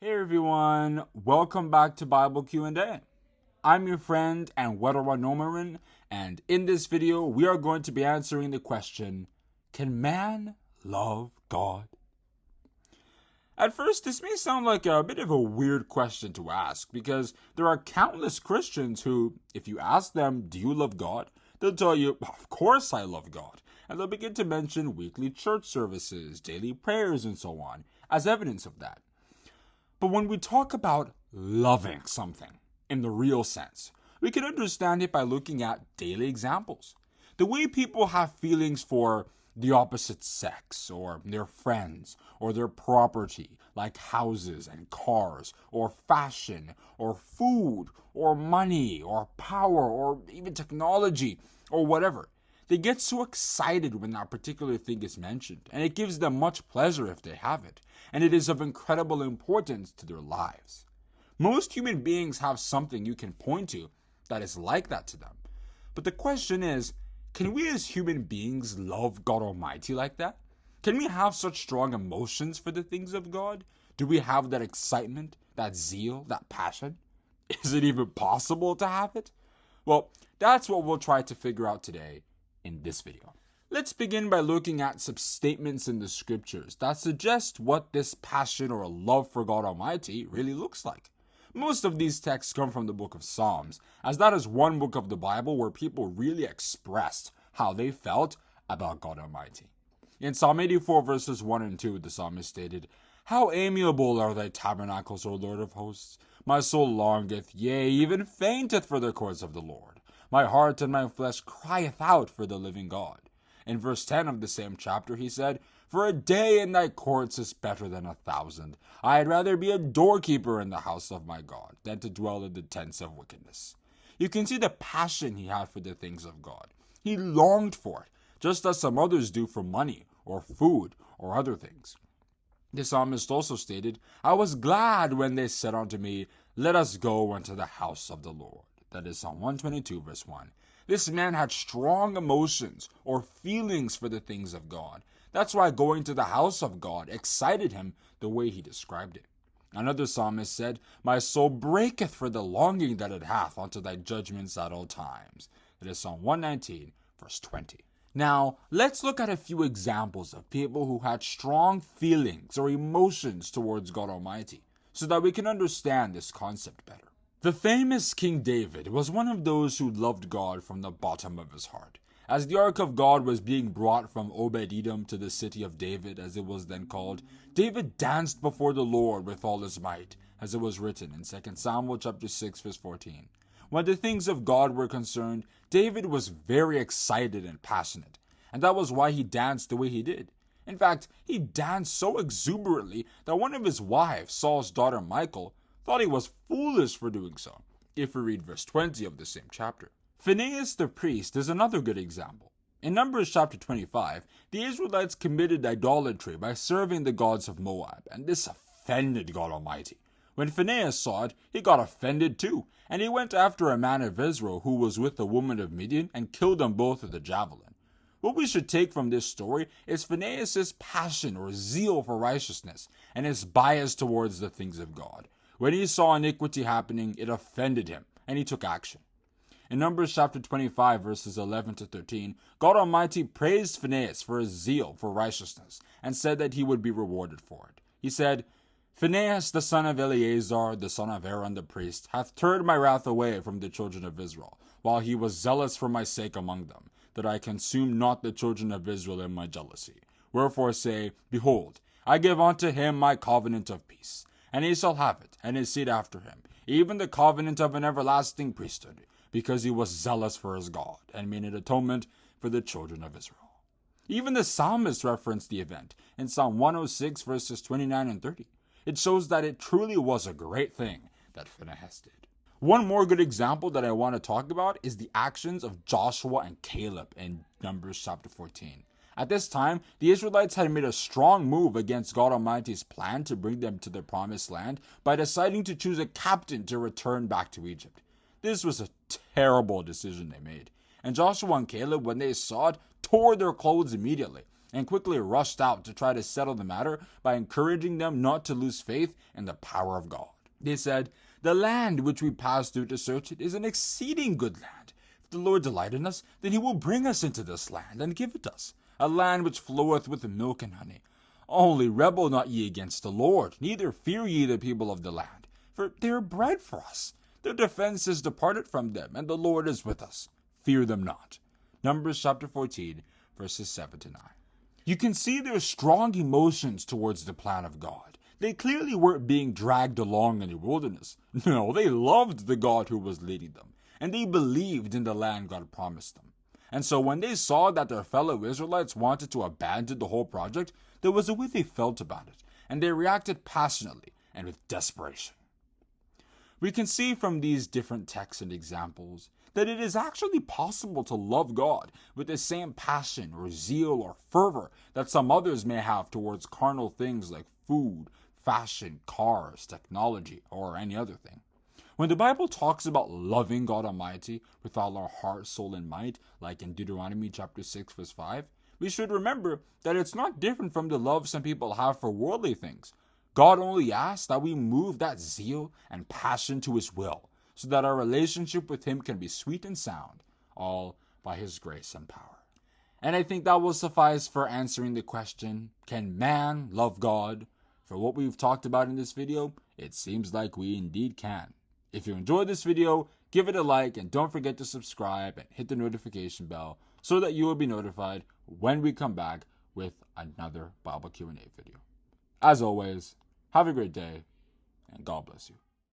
Hey everyone, welcome back to Bible Q&A. I'm your friend and ewaenruwa, and in this video we are going to be answering the question, can man love God? At first, this may sound like a bit of a weird question to ask because there are countless Christians who, if you ask them, do you love God? They'll tell you, of course I love God. And they'll begin to mention weekly church services, daily prayers, and so on as evidence of that. But when we talk about loving something in the real sense, we can understand it by looking at daily examples. The way people have feelings for the opposite sex, or their friends, or their property, like houses and cars, or fashion, or food, or money, or power, or even technology, or whatever. They get so excited when that particular thing is mentioned, and it gives them much pleasure if they have it, and it is of incredible importance to their lives. Most human beings have something you can point to that is like that to them. But the question is, can we as human beings love God Almighty like that? Can we have such strong emotions for the things of God? Do we have that excitement, that zeal, that passion? Is it even possible to have it? Well, that's what we'll try to figure out today in this video. Let's begin by looking at some statements in the scriptures that suggest what this passion or love for God Almighty really looks like. Most of these texts come from the book of Psalms, as that is one book of the Bible where people really expressed how they felt about God Almighty. In Psalm 84 verses 1 and 2, the psalmist stated, "How amiable are thy tabernacles, O Lord of hosts! My soul longeth, yea, even fainteth for the courts of the Lord. My heart and my flesh crieth out for the living God." In verse 10 of the same chapter, he said, "For a day in thy courts is better than 1,000. I had rather be a doorkeeper in the house of my God than to dwell in the tents of wickedness." You can see the passion he had for the things of God. He longed for it, just as some others do for money or food or other things. The psalmist also stated, "I was glad when they said unto me, let us go unto the house of the Lord." That is Psalm 122 verse 1. This man had strong emotions or feelings for the things of God. That's why going to the house of God excited him the way he described it. Another psalmist said, "My soul breaketh for the longing that it hath unto thy judgments at all times." That is Psalm 119 verse 20. Now, let's look at a few examples of people who had strong feelings or emotions towards God Almighty, so that we can understand this concept better. The famous King David was one of those who loved God from the bottom of his heart. As the Ark of God was being brought from Obed-Edom to the city of David, as it was then called, David danced before the Lord with all his might, as it was written in 2 Samuel chapter 6, verse 14. When the things of God were concerned, David was very excited and passionate, and that was why he danced the way he did. In fact, he danced so exuberantly that one of his wives, Saul's daughter Michal, thought he was foolish for doing so, if we read verse 20 of the same chapter. Phinehas the priest is another good example. In Numbers chapter 25, the Israelites committed idolatry by serving the gods of Moab, and this offended God Almighty. When Phinehas saw it, he got offended too, and he went after a man of Israel who was with the woman of Midian and killed them both with a javelin. What we should take from this story is Phinehas' passion or zeal for righteousness and his bias towards the things of God. When he saw iniquity happening, it offended him, and he took action. In Numbers chapter 25, verses 11 to 13, God Almighty praised Phinehas for his zeal for righteousness, and said that he would be rewarded for it. He said, "Phinehas the son of Eleazar, the son of Aaron the priest, hath turned my wrath away from the children of Israel, while he was zealous for my sake among them, that I consumed not the children of Israel in my jealousy. Wherefore say, Behold, I give unto him my covenant of peace. And he shall have it, and his seed after him, even the covenant of an everlasting priesthood, because he was zealous for his God, and made an atonement for the children of Israel." Even the psalmist referenced the event in Psalm 106, verses 29 and 30. It shows that it truly was a great thing that Phinehas did. One more good example that I want to talk about is the actions of Joshua and Caleb in Numbers chapter 14. At this time, the Israelites had made a strong move against God Almighty's plan to bring them to the promised land by deciding to choose a captain to return back to Egypt. This was a terrible decision they made, and Joshua and Caleb, when they saw it, tore their clothes immediately and quickly rushed out to try to settle the matter by encouraging them not to lose faith in the power of God. They said, "The land which we passed through to search it is an exceeding good land. If the Lord delight in us, then he will bring us into this land and give it us, a land which floweth with milk and honey. Only rebel not ye against the Lord, neither fear ye the people of the land, for they are bread for us. Their defense is departed from them, and the Lord is with us. Fear them not." Numbers chapter 14, verses 7 to 9. You can see their strong emotions towards the plan of God. They clearly weren't being dragged along in the wilderness. No, they loved the God who was leading them, and they believed in the land God promised them. And so when they saw that their fellow Israelites wanted to abandon the whole project, there was a way they felt about it, and they reacted passionately and with desperation. We can see from these different texts and examples that it is actually possible to love God with the same passion or zeal or fervor that some others may have towards carnal things like food, fashion, cars, technology, or any other thing. When the Bible talks about loving God Almighty with all our heart, soul, and might, like in Deuteronomy chapter 6, verse 5, we should remember that it's not different from the love some people have for worldly things. God only asks that we move that zeal and passion to his will, so that our relationship with him can be sweet and sound, all by his grace and power. And I think that will suffice for answering the question, can man love God? For what we've talked about in this video, it seems like we indeed can. If you enjoyed this video, give it a like and don't forget to subscribe and hit the notification bell so that you will be notified when we come back with another Bible Q&A video. As always, have a great day and God bless you.